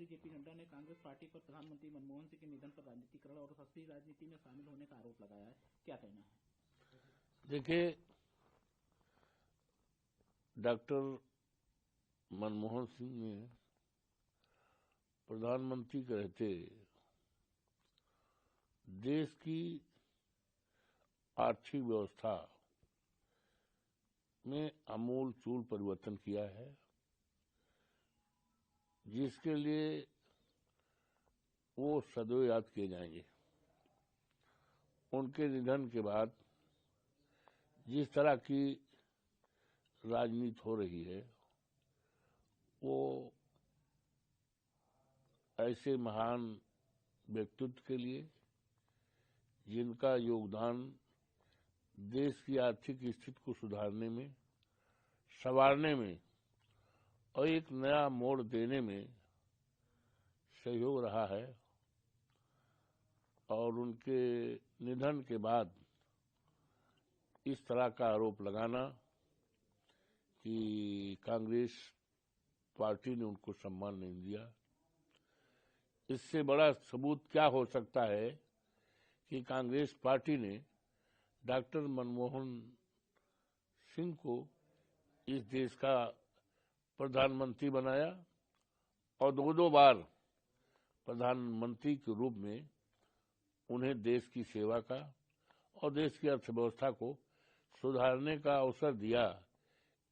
प्रधानमंत्री जेपी नड्डा ने कांग्रेस पार्टी पर प्रधानमंत्री मनमोहन सिंह के निधन पर राजनीतिकरण और सस्ती राजनीति में शामिल होने का आरोप लगाया है। क्या कहना है? देखिए, डॉक्टर मनमोहन सिंह ने प्रधानमंत्री के रहते देश की आर्थिक व्यवस्था में आमूल चूल परिवर्तन किया है, जिसके लिए वो सदैव याद किए जाएंगे। उनके निधन के बाद जिस तरह की राजनीति हो रही है, वो ऐसे महान व्यक्तित्व के लिए जिनका योगदान देश की आर्थिक स्थिति को सुधारने में, संवारने में और एक नया मोड़ देने में सहयोग रहा है, और उनके निधन के बाद इस तरह का आरोप लगाना कि कांग्रेस पार्टी ने उनको सम्मान नहीं दिया, इससे बड़ा सबूत क्या हो सकता है कि कांग्रेस पार्टी ने डॉक्टर मनमोहन सिंह को इस देश का प्रधानमंत्री बनाया और दो बार प्रधानमंत्री के रूप में उन्हें देश की सेवा का और देश की अर्थव्यवस्था को सुधारने का अवसर दिया।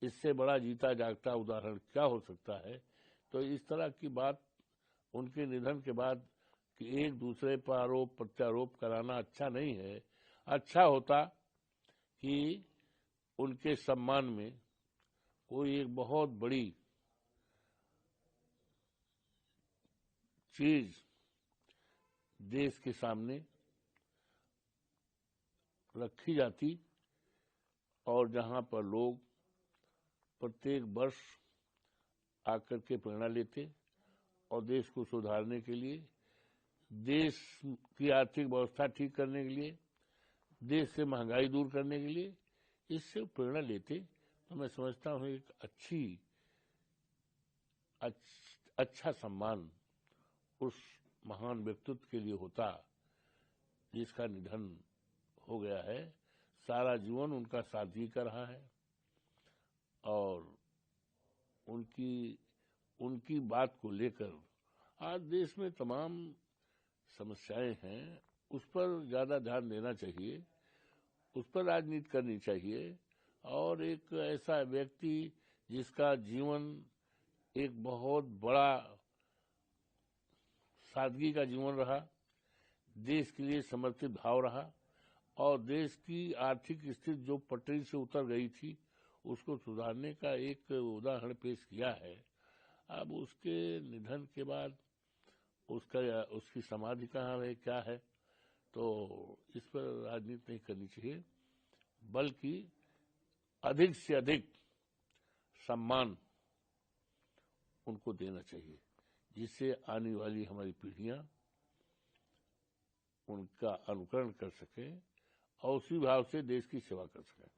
इससे बड़ा जीता जागता उदाहरण क्या हो सकता है? तो इस तरह की बात उनके निधन के बाद कि एक दूसरे पर आरोप प्रत्यारोप कराना अच्छा नहीं है। अच्छा होता कि उनके सम्मान में कोई एक बहुत बड़ी चीज देश के सामने रखी जाती और जहां पर लोग प्रत्येक वर्ष आकर के प्रेरणा लेते और देश को सुधारने के लिए, देश की आर्थिक व्यवस्था ठीक करने के लिए, देश से महंगाई दूर करने के लिए इससे प्रेरणा लेते। तो मैं समझता हूं एक अच्छा सम्मान उस महान व्यक्तित्व के लिए होता जिसका निधन हो गया है। सारा जीवन उनका साथी कर रहा है और उनकी बात को लेकर आज देश में तमाम समस्याएं हैं, उस पर ज्यादा ध्यान देना चाहिए, उस पर राजनीति करनी चाहिए। और एक ऐसा व्यक्ति जिसका जीवन एक बहुत बड़ा सादगी का जीवन रहा, देश के लिए समर्पित भाव रहा और देश की आर्थिक स्थिति जो पटरी से उतर गई थी उसको सुधारने का एक उदाहरण पेश किया है। अब उसके निधन के बाद उसकी समाधि कहाँ है, क्या है, तो इस पर राजनीति नहीं करनी चाहिए, बल्कि अधिक से अधिक सम्मान उनको देना चाहिए, जिससे आने वाली हमारी पीढ़ियां उनका अनुकरण कर सकें और उसी भाव से देश की सेवा कर सकें।